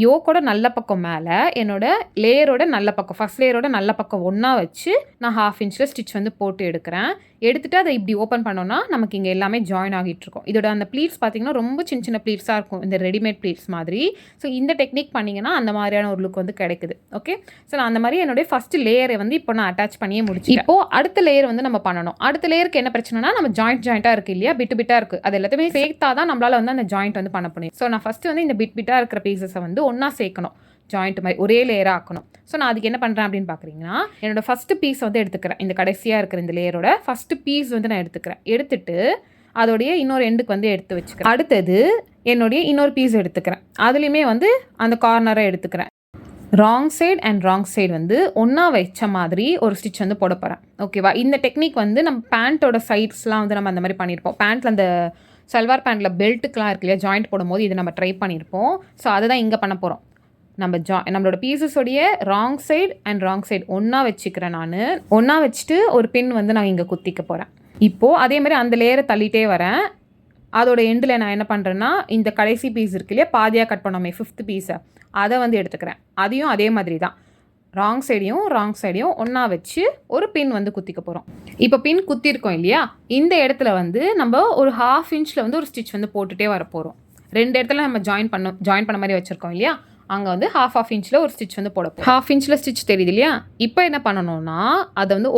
யோக்கோட நல்ல பக்கம் மேலே என்னோட லேயரோட நல்ல பக்கம் ஃபஸ்ட் லேயரோட நல்ல பக்கம் ஒன்றா வச்சு நான் 1/2 இன்ச்சில் ஸ்டிச் வந்து போட்டு எடுக்கிறேன். எடுத்துகிட்டு அதை இப்படி ஓப்பன் பண்ணோன்னா நமக்கு இங்கே எல்லாமே ஜாயின் ஆகிட்டுருக்கும். இதோட அந்த ப்ளீட்ஸ் பார்த்திங்கன்னா ரொம்ப சின்ன சின்ன ப்ளீட்ஸாக இருக்கும், இந்த ரெடிமேட் ப்ளீட்ஸ் மாதிரி. ஸோ இந்த டெக்னிக் பண்ணிங்கன்னா அந்த மாதிரியான ஒரு லுக் வந்து கிடைக்குது. ஓகே, ஸோ நான் அந்த மாதிரி என்னுடைய ஃபஸ்ட்டு லேயரை வந்து இப்போ நான் அட்டாச் பண்ணியே முடிச்சு. இப்போது அடுத்த லேயர் வந்து நம்ம பண்ணணும். அடுத்த லேயருக்கு என்ன பிரச்சனைனா, நம்ம ஜாயிண்ட்டாக இருக்குது இல்லையா, பிட்டு பிட்டாக இருக்குது, அது எல்லாத்தையுமே சேர்த்தா தான் நம்மளால் வந்து அந்த ஜாயிண்ட் வந்து பண்ண முடியும். ஸோ நான் ஃபஸ்ட்டு வந்து இந்த பிட்டாக இருக்கிற பீசஸை வந்து ஒன்றா சேர்க்கணும், ஜாயிண்ட் மாதிரி ஒரே லேயராக ஆக்கணும். ஸோ நான் அதுக்கு என்ன பண்ணுறேன் அப்படின்னு பார்க்குறீங்கன்னா, என்னோடய ஃபஸ்ட்டு பீஸ் வந்து எடுத்துக்கிறேன். இந்த கடைசியாக இருக்கிற இந்த லேயரோட ஃபஸ்ட்டு பீஸ் வந்து நான் எடுத்துக்கிறேன். எடுத்துகிட்டு அதோடைய இன்னொரு எண்டுக்கு வந்து எடுத்து வச்சுக்கிறேன். அடுத்தது என்னுடைய இன்னொரு பீஸ் எடுத்துக்கிறேன். அதுலேயுமே வந்து அந்த கார்னரை எடுத்துக்கிறேன். Wrong side and wrong side வந்து ஒன்றா வச்ச மாதிரி ஒரு ஸ்டிச் வந்து போட போகிறேன். ஓகேவா? இந்த டெக்னிக் வந்து நம்ம பேண்ட்டோட சைட்ஸ்லாம் வந்து நம்ம அந்த மாதிரி பண்ணியிருப்போம். பேண்ட்டில் அந்த சல்வார் பேண்ட்டில் பெல்ட்டுக்கெலாம் இருக்கு இல்லையா, ஜாயிண்ட் போடும்போது இது நம்ம ட்ரை பண்ணியிருப்போம். ஸோ அதை தான் இங்கே பண்ண போகிறோம். நம்மளோட பீசஸோடைய wrong side and wrong side ஒன்றா வச்சுக்கிறேன். நான் ஒன்றா வச்சுட்டு ஒரு பின் வந்து நான் இங்கே குத்திக்க போகிறேன். இப்போது அதே மாதிரி அந்த லேயரை தள்ளிட்டே வரேன். அதோட எண்டில் நான் என்ன பண்ணுறேன்னா, இந்த கடைசி பீஸ் இருக்கு இல்லையா, பாதியாக கட் பண்ணோமே 5th பீஸை, அதை வந்து எடுத்துக்கிறேன். அதையும் அதே மாதிரி தான் ராங் சைடையும் ஒன்றா வச்சு ஒரு பின் வந்து குத்திக்க போகிறோம். இப்போ பின் குத்திருக்கோம் இல்லையா, இந்த இடத்துல வந்து நம்ம ஒரு 1/2 இன்ச்சில் வந்து ஒரு ஸ்டிச் வந்து போட்டுகிட்டே வர போகிறோம். 2 இடத்துல நம்ம ஜாயின் பண்ண மாதிரி வச்சுருக்கோம் இல்லையா, அங்கே வந்து 1/2 இன்ச்சில் ஒரு ஸ்டிச் வந்து போட போகிறோம். 1/2 இன்ச்சில் ஸ்டிச் தெரியுது இல்லையா. இப்போ என்ன பண்ணணும்னா, அதை வந்து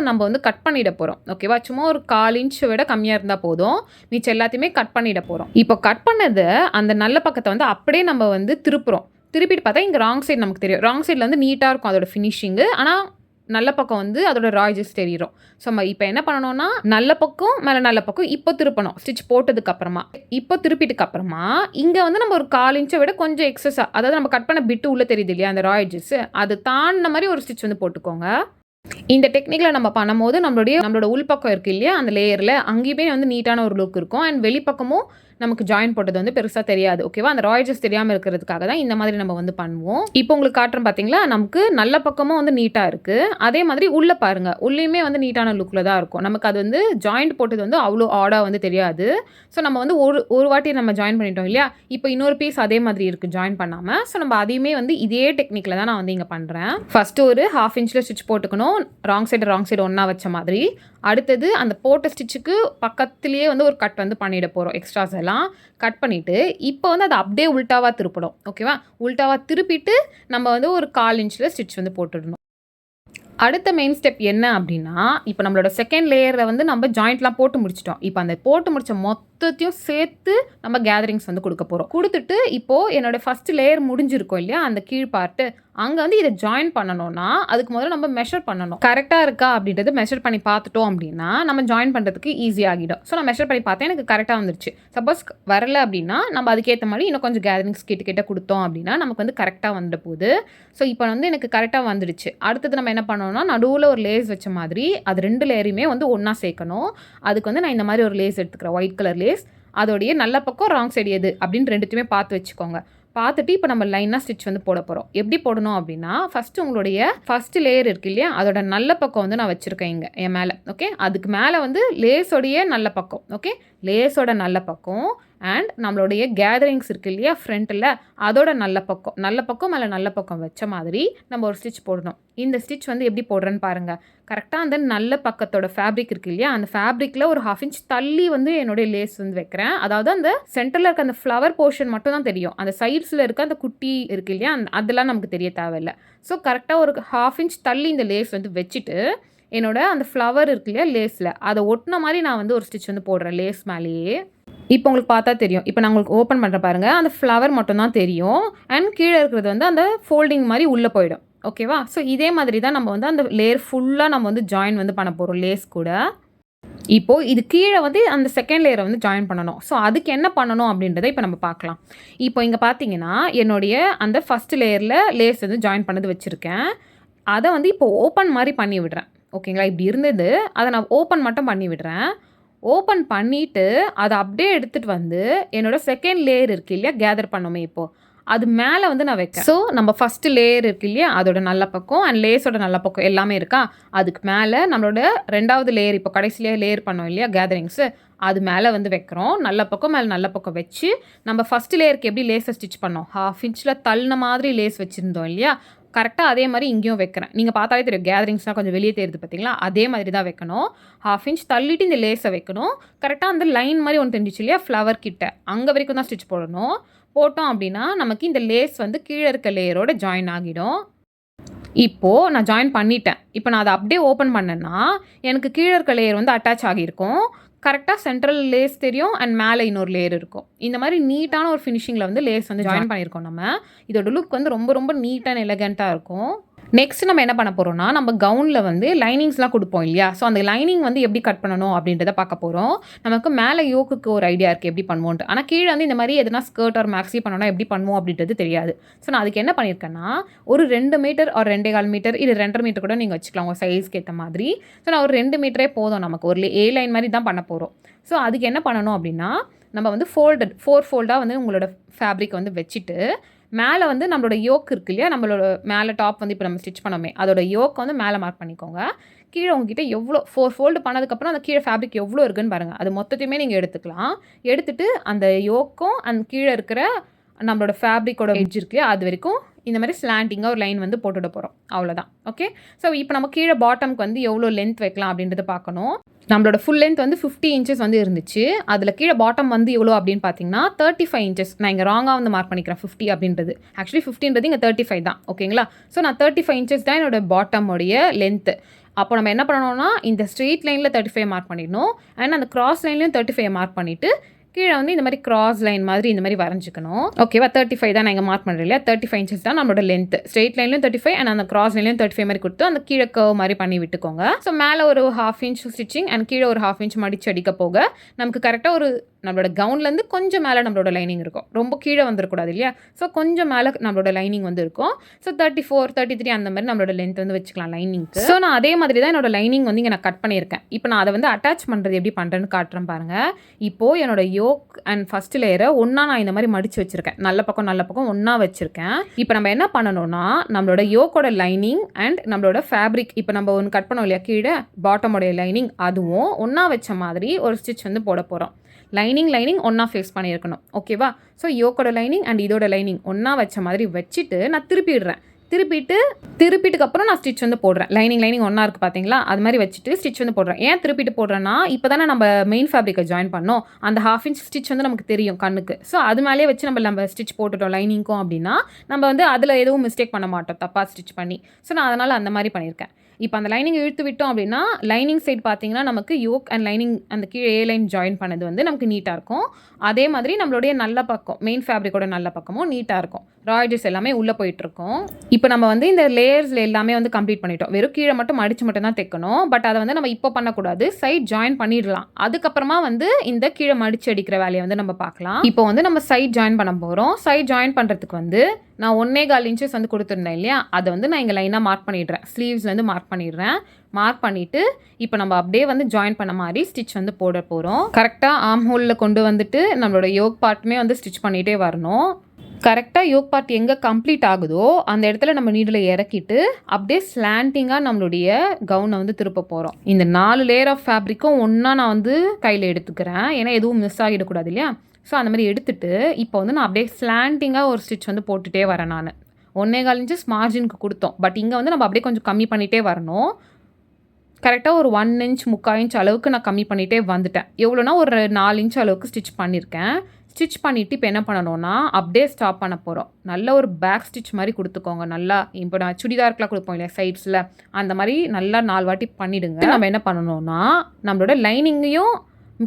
நம்ம வந்து கட் பண்ணிட போகிறோம். ஓகேவா? சும்மா ஒரு 1/4 இன்ச்சை விட கம்மியாக இருந்தால் போதும். மிச்சம் எல்லாத்தையுமே கட் பண்ணிட போகிறோம். இப்போ கட் பண்ணதை அந்த நல்ல பக்கத்தை வந்து அப்படியே நம்ம வந்து திருப்பிட்டு பார்த்தா இங்கே ராங் சைடு நமக்கு தெரியும். ராங் சைடில் வந்து நீட்டாக இருக்கும் அதோட ஃபினிஷிங்கு. ஆனால் நல்ல பக்கம் வந்து அதோட ராய்ஜஸ் தெரியும். ஸோ நம்ம இப்போ என்ன பண்ணணும்னா, நல்ல பக்கம் மேலே நல்ல பக்கம் இப்போ திருப்பணும். ஸ்டிச் போட்டதுக்கு அப்புறமா இப்போ திருப்பிட்டுக்கு அப்புறமா இங்கே வந்து நம்ம ஒரு 1/4 இன்ச்சை விட கொஞ்சம் எக்ஸஸாக, அதாவது நம்ம கட் பண்ண பிட்டு உள்ளே தெரியுது இல்லையா, அந்த ராய்ஜஸ் அது தாண்டின மாதிரி ஒரு ஸ்டிச் வந்து போட்டுக்கோங்க. இந்த டெக்னிக்கில் நம்ம பண்ணும்போது நம்மளோட உள்பக்கம் இருக்குது இல்லையா, அந்த லேயரில் அங்கேயுமே வந்து நீட்டான ஒரு லுக் இருக்கும். அண்ட் வெளிப்பக்கமும் நமக்கு ஜாயின் போட்டது வந்து பெருசாக தெரியாது. ஓகேவா? அந்த ராய்ஜஸ் தெரியாமல் இருக்கிறதுக்காக தான் இந்த மாதிரி நம்ம வந்து பண்ணுவோம். இப்போ உங்களுக்கு காட்டுறோம் பார்த்தீங்களா, நமக்கு நல்ல பக்கமும் வந்து நீட்டாக இருக்குது. அதே மாதிரி உள்ளே பாருங்கள், உள்ளேயுமே வந்து நீட்டான லுக்கில் தான் இருக்கும். நமக்கு அது வந்து ஜாயிண்ட் போட்டது வந்து அவ்வளோ ஆடாக வந்து தெரியாது. ஸோ நம்ம வந்து ஒரு வாட்டி நம்ம ஜாயின் பண்ணிட்டோம் இல்லையா, இப்போ இன்னொரு பீஸ் அதே மாதிரி இருக்குது ஜாயின் பண்ணாமல். ஸோ நம்ம அதையுமே வந்து இதே டெக்னிக்கில் தான் நான் வந்து இங்கே பண்ணுறேன். ஃபஸ்ட்டு ஒரு 1/2 இன்ச்சில் ஸ்டிச் போட்டுக்கணும், ராங் சைடு ஒன்றா வச்ச மாதிரி. அடுத்தது அந்த போட்ட ஸ்டிச்சுக்கு பக்கத்துலேயே வந்து ஒரு கட் வந்து பண்ணிட போகிறோம். எக்ஸ்ட்ராஸ் எல்லாம் கட் பண்ணிவிட்டு இப்போ வந்து அதை அப்படியே உல்ட்டாவாக திருப்பணும். ஓகேவா? உல்ட்டாவாக திருப்பிட்டு நம்ம வந்து ஒரு 1/4 இன்ச்சில் ஸ்டிச் வந்து போட்டுடணும். அடுத்த மெயின் ஸ்டெப் என்ன அப்படின்னா, இப்போ நம்மளோட செகண்ட் லேயரில் வந்து நம்ம ஜாயிண்ட்லாம் போட்டு முடிச்சிட்டோம். இப்போ அந்த போட்டு முடித்த மொத்தத்தையும் சேர்த்து நம்ம கேதரிங்ஸ் வந்து கொடுக்க போகிறோம். கொடுத்துட்டு இப்போது என்னோட ஃபஸ்ட்டு லேயர் முடிஞ்சிருக்கும் இல்லையா, அந்த கீழ் பார்ட்டு, அங்கே வந்து இதை ஜாயின் பண்ணணும்னா அதுக்கு முதல்ல நம்ம மெஷர் பண்ணணும். கரெக்டாக இருக்கா அப்படின்றது மெஷர் பண்ணி பார்த்துட்டோம் அப்படின்னா நம்ம ஜாயின் பண்ணுறதுக்கு ஈஸியாகிடும். ஸோ நான் மெஷர் பண்ணி பார்த்தேன், எனக்கு கரெக்டாக வந்துருச்சு. சப்போஸ் வரல அப்படின்னா நம்ம அதுக்கேற்ற மாதிரி இன்னும் கொஞ்சம் கேதரிங்ஸ் கிட்ட கொடுத்தோம் அப்படின்னா நமக்கு வந்து கரெக்டாக வந்துட போகுது. ஸோ இப்போ வந்து எனக்கு கரெக்டாக வந்துடுச்சு. அடுத்தது நம்ம என்ன பண்ணணும்னா, நடுவில் ஒரு லேஸ் வச்ச மாதிரி அது 2 லேயரையுமே வந்து ஒன்றா சேர்க்கணும். அதுக்கு வந்து நான் இந்த மாதிரி ஒரு லேஸ் எடுத்துக்கிறேன், ஒயிட் கலர் லேஸ். அதோடைய நல்ல பக்கம் ராங் சைடு எது அப்படின்னு ரெண்டுத்தையுமே பார்த்து வச்சுக்கோங்க. பார்த்துட்டு இப்போ நம்ம லைனாக ஸ்டிச் வந்து போட போகிறோம். எப்படி போடணும் அப்படின்னா, ஃபஸ்ட்டு உங்களுடைய ஃபஸ்ட்டு லேயர் இருக்கு இல்லையா, அதோட நல்ல பக்கம் வந்து நான் வச்சுருக்கேன் இங்கே என் மேலே. ஓகே, அதுக்கு மேலே வந்து லேஸோடைய நல்ல பக்கம். ஓகே, லேஸோட நல்ல பக்கம் அண்ட் நம்மளுடைய கேதரிங்ஸ் இருக்குது இல்லையா ஃப்ரண்ட்டில், அதோட நல்ல பக்கம் மேலே நல்ல பக்கம் வச்ச மாதிரி நம்ம ஒரு ஸ்டிச் போடணும். இந்த ஸ்டிச் வந்து எப்படி போடுறேன்னு பாருங்கள். கரெக்டாக அந்த நல்ல பக்கத்தோட ஃபேப்ரிக் இருக்குது இல்லையா, அந்த ஃபேப்ரிக்கில் ஒரு 1/2 இன்ச் தள்ளி வந்து என்னுடைய லேஸ் வந்து வைக்கிறேன். அதாவது அந்த சென்டரில் இருக்க அந்த ஃப்ளவர் போர்ஷன் மட்டும் தான் தெரியும். அந்த சைட்ஸில் இருக்க அந்த குட்டி இருக்குது இல்லையா, அதெல்லாம் நமக்கு தெரிய தேவையில்லை. ஸோ கரெக்டாக ஒரு 1/2 இன்ச் தள்ளி இந்த லேஸ் வந்து வச்சுட்டு என்னோட அந்த ஃப்ளவர் இருக்கு இல்லையா லேஸில், அதை ஒட்டின மாதிரி நான் வந்து ஒரு ஸ்டிச் வந்து போடுறேன் லேஸ் மேலேயே. இப்போ உங்களுக்கு பார்த்தா தெரியும். இப்போ நான் உங்களுக்கு ஓப்பன் பண்ணுற பாருங்கள், அந்த ஃப்ளவர் மட்டும்தான் தெரியும் அண்ட் கீழே இருக்கிறது வந்து அந்த ஃபோல்டிங் மாதிரி உள்ளே போயிடும். ஓகேவா? ஸோ இதே மாதிரி தான் நம்ம வந்து அந்த லேயர் ஃபுல்லாக நம்ம வந்து ஜாயின் வந்து பண்ண போகிறோம் லேஸ் கூட. இப்போது இது கீழே வந்து அந்த செகண்ட் லேயரை வந்து ஜாயின் பண்ணணும். ஸோ அதுக்கு என்ன பண்ணணும் அப்படின்றத இப்போ நம்ம பார்க்கலாம். இப்போ இங்கே பார்த்தீங்கன்னா என்னுடைய அந்த ஃபஸ்ட் லேயரில் லேஸ் வந்து ஜாயின் பண்ணது வச்சுருக்கேன். அதை வந்து இப்போ ஓப்பன் மாதிரி பண்ணி விடுறேன். ஓகேங்களா? இப்படி இருந்தது, அதை நான் ஓப்பன் மட்டும் பண்ணி விடுறேன். ஓப்பன் பண்ணிவிட்டு அதை அப்படியே எடுத்துகிட்டு வந்து என்னோடய செகண்ட் லேயர் இருக்குது இல்லையா, கேதர் பண்ணோமே இப்போது, அது மேலே வந்து நான் வைக்கிறேன். ஸோ நம்ம ஃபஸ்ட்டு லேயர் இருக்கு இல்லையா, அதோட நல்ல பக்கம் அண்ட் லேஸோட நல்ல பக்கம் எல்லாமே இருக்கா, அதுக்கு மேலே நம்மளோட 2வது லேயர் இப்போ கடைசியிலே லேயர் பண்ணோம் இல்லையா கேதரிங்ஸு, அது மேலே வந்து வைக்கிறோம். நல்ல பக்கம் மேலே நல்ல பக்கம் வச்சு நம்ம ஃபஸ்ட்டு லேயருக்கு எப்படி லேஸை ஸ்டிச் பண்ணோம், 1/2 இன்ச்சில் தள்ளின மாதிரி லேஸ் வச்சுருந்தோம் இல்லையா, கரெக்டாக அதே மாதிரி இங்கேயும் வைக்கிறேன். நீங்கள் பார்த்தாலே தெரியும் கேதரிங்ஸ்லாம் கொஞ்சம் வெளியே தெரியுது பார்த்தீங்களா, அதே மாதிரி தான் வைக்கணும். 1/2 இன்ச் தள்ளிட்டு இந்த லேஸை வைக்கணும். கரெக்டாக அந்த லைன் மாதிரி ஒன்று தெரிஞ்சிச்சு இல்லையா ஃப்ளவர் கிட்ட, அங்கே வரைக்கும் தான் ஸ்டிச் போடணும். போட்டோம் அப்படின்னா நமக்கு இந்த லேஸ் வந்து கீழே இருக்க லேயரோட ஜாயின் ஆகிடும். இப்போது நான் ஜாயின் பண்ணிட்டேன். இப்போ நான் அதை அப்படியே ஓப்பன் பண்ணேன்னா எனக்கு கீழே இருக்க லேயர் வந்து அட்டாச் ஆகியிருக்கும். கரெக்டாக சென்ட்ரல் லேஸ் தெரியும் அண்ட் மேலே இன்னொரு லேயர் இருக்கும். இந்த மாதிரி நீட்டான ஒரு ஃபினிஷிங்கில் வந்து லேஸ் வந்து ஜாயின் பண்ணியிருக்கோம் நம்ம. இதோட லுக் வந்து ரொம்ப ரொம்ப நீட் அண்ட் எலகண்ட்டாக இருக்கும். நெக்ஸ்ட் நம்ம என்ன பண்ண போகிறோம்னா, நம்ம கவுனில் வந்து லைனிங்ஸ்லாம் கொடுப்போம் இல்லையா, ஸோ அந்த லைனிங் வந்து எப்படி கட் பண்ணணும் அப்படின்றத பார்க்க போகிறோம். நமக்கு மேலே யோக்குக்கு ஒரு ஐடியா இருக்குது எப்படி பண்ணுவோன்ட்டு, ஆனால் கீழே வந்து இந்த மாதிரி எதனா ஸ்கர்ட் ஆர் மேக்ஸி பண்ணோன்னா எப்படி பண்ணுவோம் அப்படின்றது தெரியாது. ஸோ நான் அதுக்கு என்ன பண்ணியிருக்கேன்னா, ஒரு 2 மீட்டர் ஆர் 2.25 மீட்டர், இது 2.5 மீட்டர் கூட நீங்கள் வச்சுக்கலாம் உங்கள் சைஸ்க்கு ஏற்ற மாதிரி. ஸோ நான் ஒரு 2 மீட்டரே போதும், நமக்கு ஒரு ஏ லைன் மாதிரி தான் பண்ண போகிறோம். ஸோ அதுக்கு என்ன பண்ணணும் அப்படின்னா, நம்ம வந்து 4 ஃபோல்டாக வந்து உங்களோட ஃபேப்ரிக் வந்து வச்சுட்டு மேலே வந்து நம்மளோட யோக் இருக்கு இல்லையா, நம்மளோட மேலே டாப் வந்து இப்போ நம்ம ஸ்டிச் பண்ணோமே அதோட யோக்கை வந்து மேலே மார்க் பண்ணிக்கோங்க. கீழே உங்ககிட்ட எவ்வளோ 4 ஃபோல்டு பண்ணதுக்கப்புறம் அந்த கீழே ஃபேப்ரிக் எவ்வளோ இருக்குன்னு பாருங்கள். அது மொத்தத்தையுமே நீங்கள் எடுத்துக்கலாம். எடுத்துகிட்டு அந்த யோக்கும் அந்த கீழே இருக்கிற நம்மளோட ஃபேப்ரிக்கோட எட்ஜ் இருக்கு அது வரைக்கும் இந்த மாதிரி ஸ்லாண்டிங்காக ஒரு லைன் வந்து போட்டுவிட போகிறோம். அவ்வளோதான். ஓகே. ஸோ இப்போ நம்ம கீழே பாட்டம்க்கு வந்து எவ்வளோ லென்த் வைக்கலாம் அப்படின்றத பார்க்கணும். நம்மளோட ஃபுல் லென்த் வந்து 50 இன்ச்சஸ் வந்து இருந்துச்சு. அதில் கீழே பாட்டம் வந்து எவ்வளோ அப்படின்னு பார்த்தீங்கன்னா 35 இன்ச்சஸ். நான் இங்கே ராங்காக வந்து மார்க் பண்ணிக்கிறேன் 50 அப்படின்றது. ஆக்சுவலி 50ன்றது இங்கே 35 தான். ஓகேங்களா. ஸோ நான் 35 இன்ச்சஸ் தான் என்னோட பாட்டமுடைய லென்த்து. அப்போ நம்ம என்ன பண்ணணும்னா, இந்த ஸ்ட்ரெயிட் லைனில் 35 மார்க் பண்ணிடணும் அண்ட் அந்த கிராஸ் லைன்லையும் 35 மார்க் பண்ணிவிட்டு கீழே வந்து இந்த மாதிரி கிராஸ் லைன் மாதிரி இந்த மாதிரி வரைஞ்சிக்கணும். ஓகேவா. 35 தான் நான் இங்கே மார்க் பண்ணுறேன் இல்லையா, 35 இன்ச்சஸ் தான் நம்மளோட லென்த். ஸ்ட்ரெயிட் லைன்லையும் 35 அண்ட் அந்த கிராஸ் லைன்லையும் 35 மாதிரி கொடுத்து அந்த கீழே கர்வ் மாதிரி பண்ணி விட்டுக்கோங்க. ஸோ மேலே ஒரு 1/2 இன்ச் ஸ்டிச்சிங் அண்ட் கீழே ஒரு 1/2 இன்ச் மடிச்சு அடிக்க போக நமக்கு கரெக்டாக ஒரு நம்மளோட கவுன்லேருந்து கொஞ்சம் மேலே நம்மளோட லைனிங் இருக்கும். ரொம்ப கீழே வந்துடக்கூடாது இல்லையா. ஸோ கொஞ்சம் மேலே நம்மளோட லைனிங் வந்து இருக்கும். ஸோ 34, 33 அந்த மாதிரி நம்மளோட லென்த் வந்து வச்சுக்கலாம் லைனிங்க்கு. ஸோ நான் அதே மாதிரி தான் என்னோட லைனிங் வந்து இங்கே நான் கட் பண்ணியிருக்கேன். இப்போ நான் அதை வந்து அட்டாச் பண்ணுறது எப்படி பண்ணுறேன்னு காட்டுறேன் பாருங்கள். இப்போது என்னோட யோக் அண்ட் ஃபஸ்ட் லேயரை ஒன்றா நான் இந்த மாதிரி மடித்து வச்சுருக்கேன். நல்ல பக்கம் ஒன்றா வச்சுருக்கேன். இப்போ நம்ம என்ன பண்ணணும்னா, நம்மளோட யோக்கோட லைனிங் அண்ட் நம்மளோட ஃபேப்ரிக் இப்போ நம்ம ஒன்று கட் பண்ணோம் இல்லையா கீழே பாட்டமோடைய லைனிங், அதுவும் ஒன்றா வச்ச மாதிரி ஒரு ஸ்டிச் வந்து போட போகிறோம். லைனிங் ஒன்றா ஃபேஸ் பண்ணியிருக்கணும். ஓகேவா. ஸோ யோக்கோட லைனிங் அண்ட் இதோட லைனிங் ஒன்றா வச்ச மாதிரி வச்சுட்டு நான் திருப்பிடுறேன். திருப்பிட்டுக்கு அப்புறம் நான் ஸ்டிச் வந்து போடுறேன். லைனிங் ஒன்றா இருக்குது பார்த்தீங்களா, அது மாதிரி வச்சுட்டு ஸ்டிச் வந்து போடுறேன். ஏன் திருப்பிட்டு போடுறேன்னா, இப்போ தானே நம்ம மெயின் ஃபேப்ரிக்கை ஜாயின் பண்ணோம், அந்த 1/2 இன்ச் ஸ்டிச் வந்து நமக்கு தெரியும் கண்ணுக்கு. ஸோ அது மேலேயே வச்சு நம்ம ஸ்டிச் போட்டுட்டோம் லைனிங்க்கும் அப்படின்னா நம்ம வந்து அதில் எதுவும் மிஸ்டேக் பண்ண மாட்டோம் தப்பாக ஸ்டிச் பண்ணி. ஸோ நான் அதனால் அந்த மாதிரி பண்ணியிருக்கேன். இப்போ அந்த லைனிங் இழுத்து விட்டோம் அப்படின்னா லைனிங் சைட் பார்த்தீங்கன்னா நமக்கு யோக் அண்ட் லைனிங் அந்த கீழே ஏ லைன் ஜாயின் பண்ணது வந்து நமக்கு நீட்டாக இருக்கும். அதே மாதிரி நம்மளுடைய நல்ல பக்கம் மெயின் ஃபேப்ரிக்கோட நல்ல பக்கமும் நீட்டாக இருக்கும். ராய்டர்ஸ் எல்லாமே உள்ளே போயிட்டுருக்கோம். இப்போ நம்ம வந்து இந்த லேயர்ஸில் எல்லாமே வந்து கம்ப்ளீட் பண்ணிட்டோம். வெறும் கீழே மட்டும் மடித்து மட்டும் தான் தைக்கணும். பட் அதை வந்து நம்ம இப்போ பண்ணக்கூடாது, சைட் ஜாயின் பண்ணிடலாம். அதுக்கப்புறமா வந்து இந்த கீழே மடித்து அடிக்கிற வேலையை வந்து நம்ம பார்க்கலாம். இப்போ வந்து நம்ம சைட் ஜாயின் பண்ண போகிறோம். சைட் ஜாயின் பண்ணுறதுக்கு வந்து நான் 1.25 இன்ச்சஸ் வந்து கொடுத்துருந்தேன் இல்லையா, அதை வந்து நான் இங்கே லைனாக மார்க் பண்ணிடுறேன். ஸ்லீவ்ஸ்லேருந்து மார்க் பண்ணிடுறேன். மார்க் பண்ணிவிட்டு இப்போ நம்ம அப்படியே வந்து ஜாயின் பண்ண மாதிரி ஸ்டிச் வந்து போட போகிறோம். கரெக்டாக ஆர்ம் ஹோலில் கொண்டு வந்துட்டு நம்மளோட யோக் பார்ட்டுமே வந்து ஸ்டிச் பண்ணிகிட்டே வரணும். கரெக்டாக யோக் பார்ட் எங்கே கம்ப்ளீட் ஆகுதோ அந்த இடத்துல நம்ம நீடில் இறக்கிட்டு அப்படியே ஸ்லாண்டிங்காக நம்மளுடைய கவுனை வந்து திருப்ப போகிறோம். இந்த 4 லேயர் ஆஃப் ஃபேப்ரிக்கும் ஒன்றா நான் வந்து கையில் எடுத்துக்கிறேன், ஏன்னா எதுவும் மிஸ் ஆகிடக்கூடாது இல்லையா. ஸோ அந்த மாதிரி எடுத்துகிட்டு இப்போ வந்து நான் அப்படியே ஸ்லாண்டிங்காக ஒரு ஸ்டிச் வந்து போட்டுகிட்டே வரேன். நான் 1.25 இன்ச்சஸ் மார்ஜினுக்கு கொடுத்தோம், பட் இங்கே வந்து நம்ம அப்படியே கொஞ்சம் கம்மி பண்ணிகிட்டே வரணும். கரெக்டாக ஒரு 1 இன்ச் 3/4 இன்ச் அளவுக்கு நான் கம்மி பண்ணிகிட்டே வந்துட்டேன். எவ்வளோனா ஒரு 4 இன்ச் அளவுக்கு ஸ்டிச் பண்ணியிருக்கேன். ஸ்டிச் பண்ணிவிட்டு இப்போ என்ன பண்ணணும்னா அப்படியே ஸ்டாப் பண்ண போகிறோம். நல்ல ஒரு பேக் ஸ்டிச் மாதிரி கொடுத்துக்கோங்க. நல்லா இப்போ நான் சுடிதாருக்குலாம் கொடுப்போம் இல்லையா சைட்ஸில், அந்த மாதிரி நல்லா 4 வாட்டி பண்ணிவிடுங்க. நம்ம என்ன பண்ணணும்னா நம்மளோட லைனிங்கையும்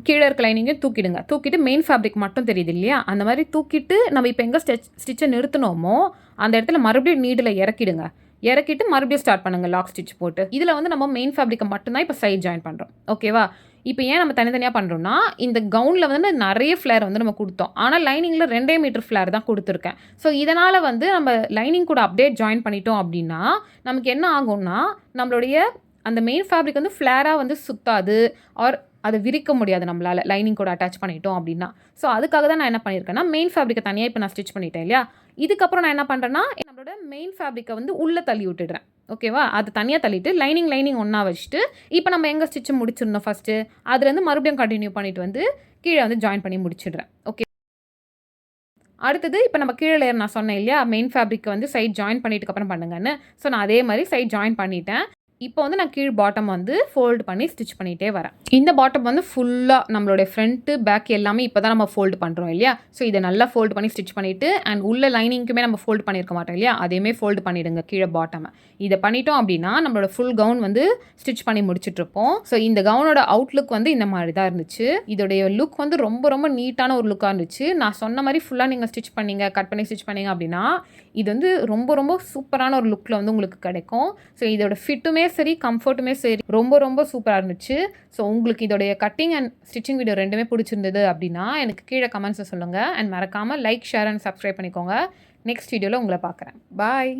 கீழே இருக்க லைனிங்கையும் தூக்கிட்டு மெயின் ஃபேப்ரிக் மட்டும் தெரியுது இல்லையா, அந்த மாதிரி தூக்கிட்டு நம்ம இப்போ எங்கே ஸ்டிச்சை நிறுத்தினோமோ அந்த இடத்துல மறுபடியும் நீடில் இறக்கிட்டு மறுபடியும் ஸ்டார்ட் பண்ணுங்கள் லாக் ஸ்டிச் போட்டு. இதில் வந்து நம்ம மெயின் ஃபேப்ரிக்கை மட்டும்தான் இப்போ சைட் ஜாயின் பண்ணுறோம். ஓகேவா. இப்போ ஏன் நம்ம தனித்தனியாக பண்ணுறோம்னா, இந்த கவுனில் வந்து நிறைய ஃப்ளேர் வந்து நம்ம கொடுத்தோம், ஆனால் லைனிங்கில் 2 மீட்டர் ஃப்ளேர் தான் கொடுத்துருக்கேன். ஸோ இதனால் வந்து நம்ம லைனிங் கூட அப்டேட் ஜாயின் பண்ணிட்டோம் அப்படின்னா நமக்கு என்ன ஆகும்னா, நம்மளுடைய அந்த மெயின் ஃபேப்ரிக் வந்து ஃப்ளேராக வந்து சுத்தாது, ஆர் அதை விரிக்க முடியாது நம்மளால் லைனிங் கூட அட்டாச் பண்ணிட்டோம் அப்படின்னா. ஸோ அதுக்காக தான் நான் என்ன பண்ணியிருக்கேன்னா மெயின் ஃபேப்ரிக்கை தனியாக இப்போ நான் ஸ்டிச் பண்ணிட்டேன் இல்லையா, இதுக்கப்புறம் நான் என்ன பண்ணுறேன்னா நம்மளோட மெயின் ஃபேப்ரிக்கை வந்து உள்ளே தள்ளி விட்டுடுறேன். ஓகேவா? அது தனியாக தள்ளிட்டு லைனிங் ஒன்றா வச்சுட்டு இப்போ நம்ம எங்கே ஸ்டிச்சு முடிச்சிடணும் ஃபஸ்ட்டு அதுலேருந்து மறுபடியும் கண்டினியூ பண்ணிட்டு வந்து கீழே வந்து ஜாயின் பண்ணி முடிச்சிடுறேன். ஓகே, அடுத்தது இப்போ நம்ம கீழே லேயர் நான் சொன்னேன் இல்லையா, மெயின் ஃபேப்ரிக் வந்து சைட் ஜாயின் பண்ணிட்டுக்கப்புறம் பண்ணுங்கன்னு. ஸோ நான் அதே மாதிரி சைட் ஜாயின் பண்ணிட்டேன். இப்போ வந்து நான் கீழ் பாட்டம் வந்து ஃபோல்டு பண்ணி ஸ்டிச் பண்ணிகிட்டே வரேன். இந்த பாட்டம் வந்து ஃபுல்லாக நம்மளுடைய ஃப்ரண்ட்டு பேக் எல்லாமே இப்போ தான் நம்ம ஃபோல்டு பண்ணுறோம் இல்லையா. ஸோ இதை நல்லா ஃபோல்டு பண்ணி ஸ்டிச் பண்ணிவிட்டு அண்ட் உள்ள லைனிங்க்குமே நம்ம ஃபோல்டு பண்ணியிருக்க மாட்டோம் இல்லையா, அதையுமே ஃபோல்டு பண்ணிவிடுங்க கீழே பாட்டமை. இதை பண்ணிட்டோம் அப்படின்னா நம்மளோட ஃபுல் கவுன் வந்து ஸ்டிச் பண்ணி முடிச்சுட்ருப்போம். ஸோ இந்த கவுனோட அவுட்லுக் வந்து இந்த மாதிரி தான் இருந்துச்சு. இதோடைய லுக் வந்து ரொம்ப ரொம்ப நீட்டான ஒரு லுக்காக இருந்துச்சு. நான் சொன்ன மாதிரி ஃபுல்லாக நீங்கள் ஸ்டிச் பண்ணீங்க, கட் பண்ணி ஸ்டிச் பண்ணீங்க அப்படின்னா இது வந்து ரொம்ப ரொம்ப சூப்பரான ஒரு லுக்கில் வந்து உங்களுக்கு கிடைக்கும். ஸோ இதோட ஃபிட்டுமே சரி, கம்ஃபர்ட்டுமே சரி ரொம்ப ரொம்ப சூப்பராக இருந்துச்சு. ஸோ உங்களுக்கு இதோடைய கட்டிங் அண்ட் ஸ்டிச்சிங் வீடியோ ரெண்டுமே பிடிச்சிருந்தது அப்படின்னா எனக்கு கீழே கமெண்ட்ஸை சொல்லுங்கள். அண்ட் மறக்காமல் லைக், ஷேர் அண்ட் சப்ஸ்கிரைப் பண்ணிக்கோங்க. நெக்ஸ்ட் வீடியோவில் உங்களை பார்க்குறேன். பாய்.